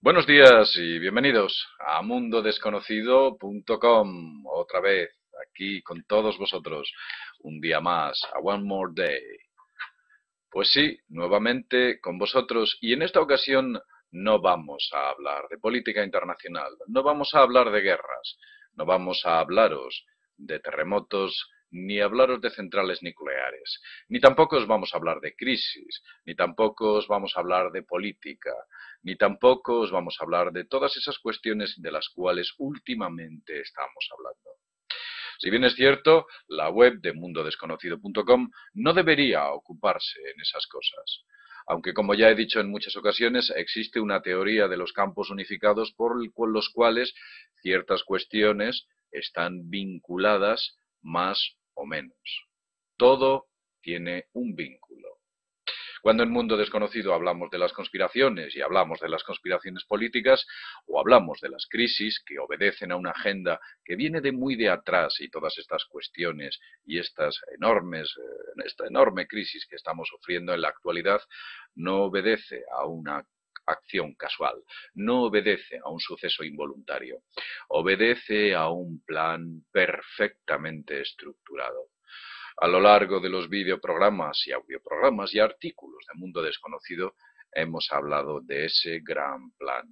Buenos días y bienvenidos a mundodesconocido.com. Otra vez aquí con todos vosotros. Un día más, a One More Day. Pues sí, nuevamente con vosotros y en esta ocasión no vamos a hablar de política internacional, no vamos a hablar de guerras, no vamos a hablaros de terremotos ni hablaros de centrales nucleares, ni tampoco os vamos a hablar de crisis, ni tampoco os vamos a hablar de política, ni tampoco os vamos a hablar de todas esas cuestiones de las cuales últimamente estamos hablando. Si bien es cierto, la web de mundodesconocido.com no debería ocuparse en esas cosas. Aunque, como ya he dicho en muchas ocasiones, existe una teoría de los campos unificados por los cuales ciertas cuestiones están vinculadas más o menos. Todo tiene un vínculo. Cuando en Mundo Desconocido hablamos de las conspiraciones y hablamos de las conspiraciones políticas o hablamos de las crisis que obedecen a una agenda que viene de muy de atrás y todas estas cuestiones y esta enorme crisis que estamos sufriendo en la actualidad no obedece a una acción casual, no obedece a un suceso involuntario, obedece a un plan perfectamente estructurado. A lo largo de los videoprogramas y audioprogramas y artículos de Mundo Desconocido hemos hablado de ese gran plan.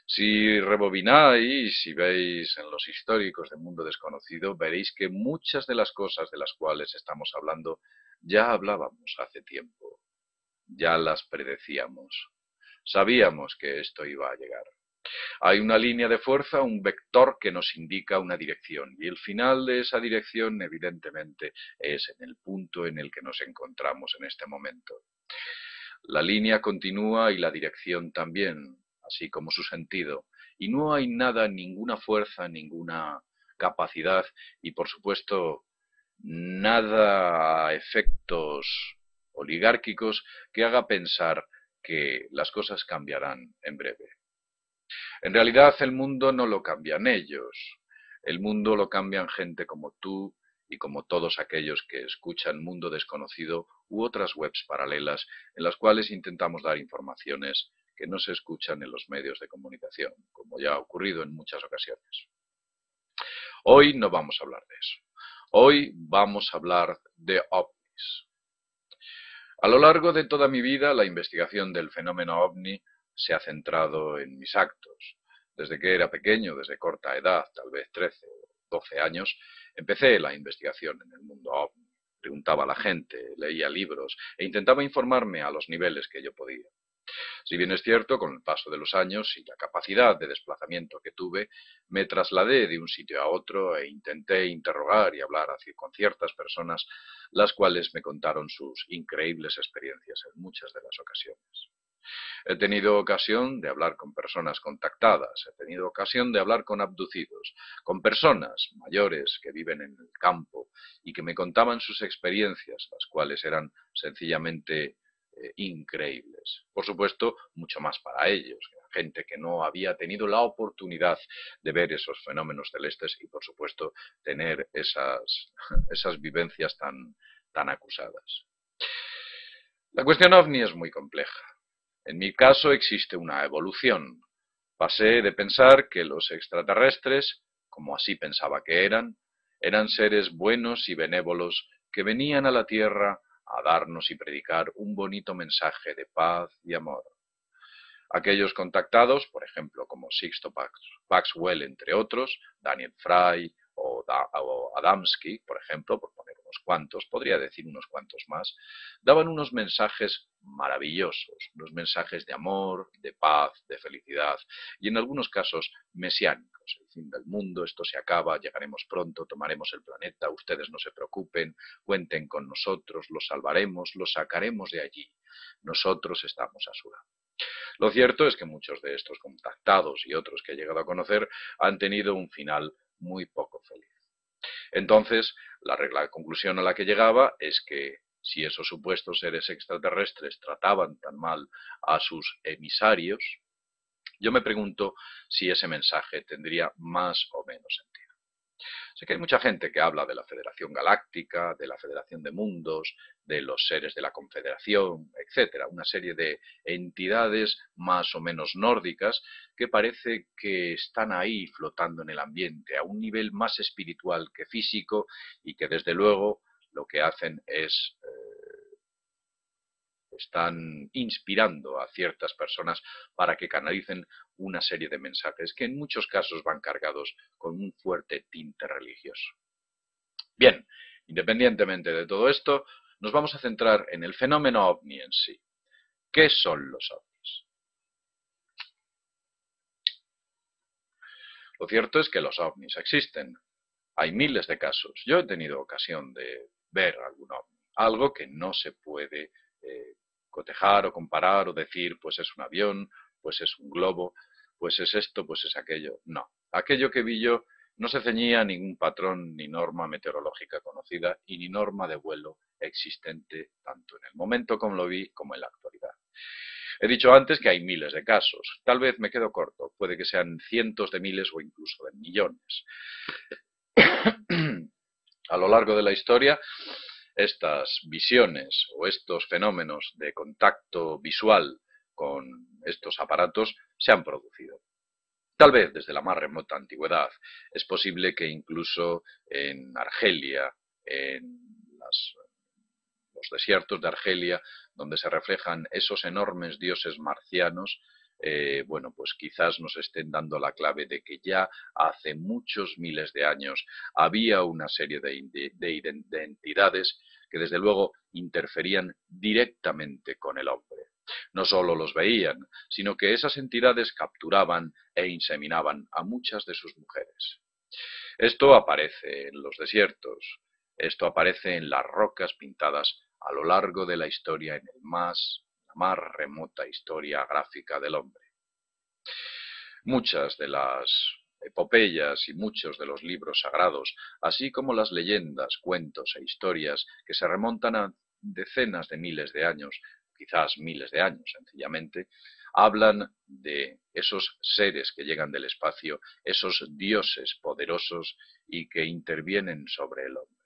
Si rebobináis y veis en los históricos de Mundo Desconocido, veréis que muchas de las cosas de las cuales estamos hablando ya hablábamos hace tiempo, ya las predecíamos, sabíamos que esto iba a llegar. Hay una línea de fuerza, un vector que nos indica una dirección y el final de esa dirección evidentemente es en el punto en el que nos encontramos en este momento. La línea continúa y la dirección también, así como su sentido, y no hay nada, ninguna fuerza, ninguna capacidad y por supuesto nada a efectos oligárquicos que haga pensar que las cosas cambiarán en breve. En realidad el mundo no lo cambian ellos, el mundo lo cambian gente como tú y como todos aquellos que escuchan Mundo Desconocido u otras webs paralelas en las cuales intentamos dar informaciones que no se escuchan en los medios de comunicación, como ya ha ocurrido en muchas ocasiones. Hoy no vamos a hablar de eso. Hoy vamos a hablar de ovnis. A lo largo de toda mi vida, la investigación del fenómeno ovni se ha centrado en mis actos. Desde que era pequeño, desde corta edad, tal vez 13 o 12 años, empecé la investigación en el mundo ovni. Preguntaba a la gente, leía libros e intentaba informarme a los niveles que yo podía. Si bien es cierto, con el paso de los años y la capacidad de desplazamiento que tuve, me trasladé de un sitio a otro e intenté interrogar y hablar con ciertas personas, las cuales me contaron sus increíbles experiencias en muchas de las ocasiones. He tenido ocasión de hablar con personas contactadas, he tenido ocasión de hablar con abducidos, con personas mayores que viven en el campo y que me contaban sus experiencias, las cuales eran sencillamente increíbles. Por supuesto, mucho más para ellos, gente que no había tenido la oportunidad de ver esos fenómenos celestes y, por supuesto, tener esas vivencias tan acusadas. La cuestión ovni es muy compleja. En mi caso existe una evolución. Pasé de pensar que los extraterrestres, como así pensaba que eran seres buenos y benévolos que venían a la Tierra a darnos y predicar un bonito mensaje de paz y amor. Aquellos contactados, por ejemplo, como Sixto Maxwell, entre otros, Daniel Fry o Adamski, por ejemplo, por poner unos cuantos, podría decir unos cuantos más, daban unos mensajes maravillosos, unos mensajes de amor, de paz, de felicidad y en algunos casos mesiánicos. El fin del mundo, esto se acaba, llegaremos pronto, tomaremos el planeta, ustedes no se preocupen, cuenten con nosotros, los salvaremos, los sacaremos de allí. Nosotros estamos a su lado. Lo cierto es que muchos de estos contactados y otros que he llegado a conocer han tenido un final muy poco feliz. Entonces, la conclusión a la que llegaba es que si esos supuestos seres extraterrestres trataban tan mal a sus emisarios, yo me pregunto si ese mensaje tendría más o menos sentido. Sé que hay mucha gente que habla de la Federación Galáctica, de la Federación de Mundos, de los seres de la Confederación, etcétera, una serie de entidades más o menos nórdicas que parece que están ahí flotando en el ambiente a un nivel más espiritual que físico y que desde luego lo que hacen es están inspirando a ciertas personas para que canalicen una serie de mensajes que en muchos casos van cargados con un fuerte tinte religioso. Bien, independientemente de todo esto, nos vamos a centrar en el fenómeno ovni en sí. ¿Qué son los ovnis? Lo cierto es que los ovnis existen. Hay miles de casos. Yo he tenido ocasión de ver algún ovni, algo que no se puede cotejar o comparar o decir, pues es un avión, pues es un globo, pues es esto, pues es aquello. No. Aquello que vi yo no se ceñía a ningún patrón ni norma meteorológica conocida y ni norma de vuelo existente tanto en el momento como lo vi como en la actualidad. He dicho antes que hay miles de casos. Tal vez me quedo corto. Puede que sean cientos de miles o incluso de millones. A lo largo de la historia, estas visiones o estos fenómenos de contacto visual con estos aparatos se han producido. Tal vez desde la más remota antigüedad. Es posible que incluso en Argelia, en los desiertos de Argelia, donde se reflejan esos enormes dioses marcianos, bueno, pues quizás nos estén dando la clave de que ya hace muchos miles de años había una serie de entidades que desde luego interferían directamente con el hombre. No solo los veían, sino que esas entidades capturaban e inseminaban a muchas de sus mujeres. Esto aparece en los desiertos, esto aparece en las rocas pintadas a lo largo de la historia en la más remota historia gráfica del hombre. Muchas de las epopeyas y muchos de los libros sagrados, así como las leyendas, cuentos e historias que se remontan a decenas de miles de años, quizás miles de años sencillamente, hablan de esos seres que llegan del espacio, esos dioses poderosos y que intervienen sobre el hombre.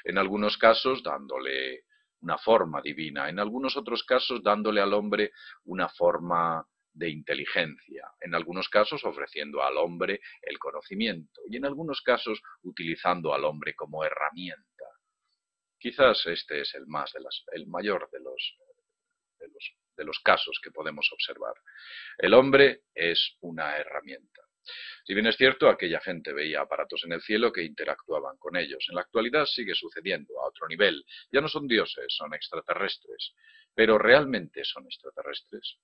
En algunos casos dándole una forma divina, en algunos otros casos dándole al hombre una forma de inteligencia, en algunos casos ofreciendo al hombre el conocimiento y en algunos casos utilizando al hombre como herramienta. Quizás este es el mayor de los casos que podemos observar. El hombre es una herramienta. Si bien es cierto, aquella gente veía aparatos en el cielo que interactuaban con ellos. En la actualidad sigue sucediendo a otro nivel. Ya no son dioses, son extraterrestres. Pero ¿realmente son extraterrestres?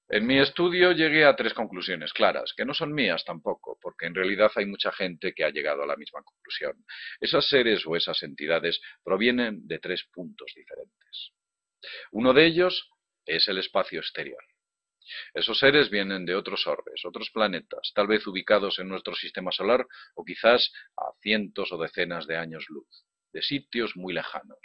En mi estudio llegué a tres conclusiones claras, que no son mías tampoco, porque en realidad hay mucha gente que ha llegado a la misma conclusión. Esos seres o esas entidades provienen de tres puntos diferentes. Uno de ellos es el espacio exterior. Esos seres vienen de otros orbes, otros planetas, tal vez ubicados en nuestro sistema solar o quizás a cientos o decenas de años luz, de sitios muy lejanos.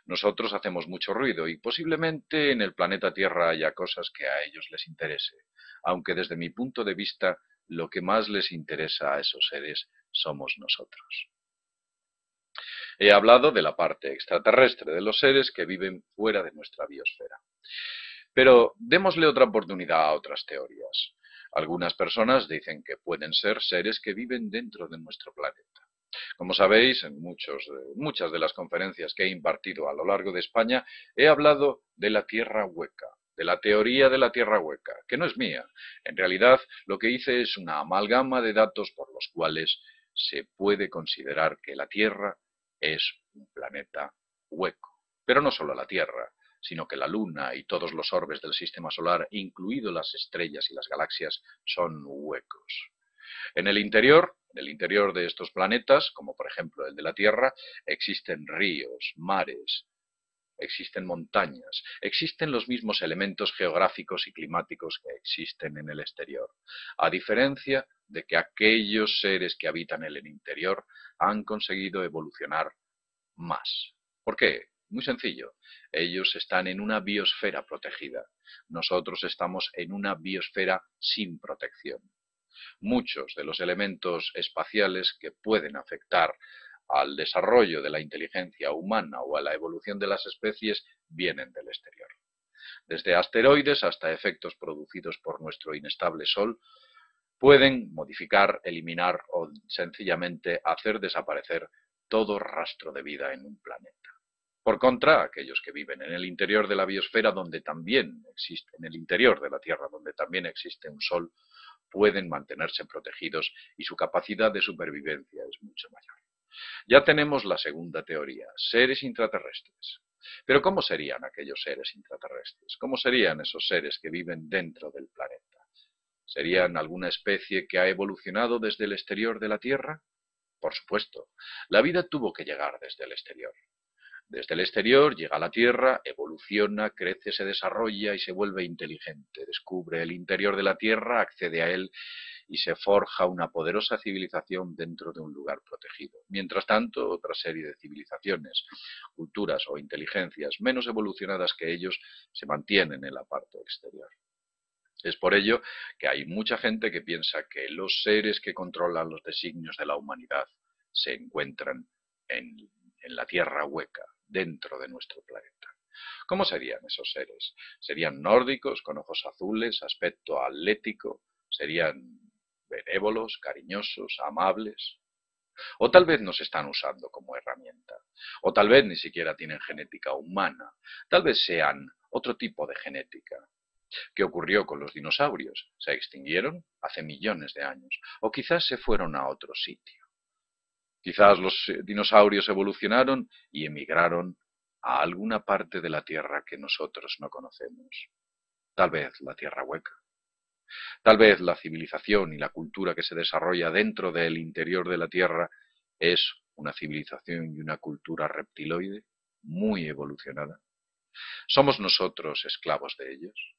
Nosotros hacemos mucho ruido y posiblemente en el planeta Tierra haya cosas que a ellos les interese, aunque desde mi punto de vista lo que más les interesa a esos seres somos nosotros. He hablado de la parte extraterrestre, de los seres que viven fuera de nuestra biosfera. Pero démosle otra oportunidad a otras teorías. Algunas personas dicen que pueden ser seres que viven dentro de nuestro planeta. Como sabéis, en muchas de las conferencias que he impartido a lo largo de España, he hablado de la Tierra hueca, de la teoría de la Tierra hueca, que no es mía. En realidad, lo que hice es una amalgama de datos por los cuales se puede considerar que la Tierra es un planeta hueco. Pero no solo la Tierra, sino que la Luna y todos los orbes del sistema solar, incluido las estrellas y las galaxias, son huecos. En el interior de estos planetas, como por ejemplo el de la Tierra, existen ríos, mares, existen montañas, existen los mismos elementos geográficos y climáticos que existen en el exterior, a diferencia de que aquellos seres que habitan en el interior han conseguido evolucionar más. ¿Por qué? Muy sencillo. Ellos están en una biosfera protegida. Nosotros estamos en una biosfera sin protección. Muchos de los elementos espaciales que pueden afectar al desarrollo de la inteligencia humana o a la evolución de las especies vienen del exterior. Desde asteroides hasta efectos producidos por nuestro inestable Sol, pueden modificar, eliminar o sencillamente hacer desaparecer todo rastro de vida en un planeta. Por contra, aquellos que viven en el interior de la biosfera, donde también existe, en el interior de la Tierra, donde también existe un Sol, pueden mantenerse protegidos y su capacidad de supervivencia es mucho mayor. Ya tenemos la segunda teoría, seres intraterrestres. Pero ¿cómo serían aquellos seres intraterrestres? ¿Cómo serían esos seres que viven dentro del planeta? ¿Serían alguna especie que ha evolucionado desde el exterior de la Tierra? Por supuesto, la vida tuvo que llegar desde el exterior. Desde el exterior llega a la Tierra, evoluciona, crece, se desarrolla y se vuelve inteligente. Descubre el interior de la Tierra, accede a él y se forja una poderosa civilización dentro de un lugar protegido. Mientras tanto, otra serie de civilizaciones, culturas o inteligencias menos evolucionadas que ellos se mantienen en la parte exterior. Es por ello que hay mucha gente que piensa que los seres que controlan los designios de la humanidad se encuentran en la Tierra hueca, dentro de nuestro planeta. ¿Cómo serían esos seres? ¿Serían nórdicos, con ojos azules, aspecto atlético? ¿Serían benévolos, cariñosos, amables? O tal vez nos están usando como herramienta. O tal vez ni siquiera tienen genética humana. Tal vez sean otro tipo de genética. ¿Qué ocurrió con los dinosaurios? ¿Se extinguieron hace millones de años? ¿O quizás se fueron a otro sitio? Quizás los dinosaurios evolucionaron y emigraron a alguna parte de la Tierra que nosotros no conocemos. Tal vez la Tierra hueca. Tal vez la civilización y la cultura que se desarrolla dentro del interior de la Tierra es una civilización y una cultura reptiloide muy evolucionada. ¿Somos nosotros esclavos de ellos?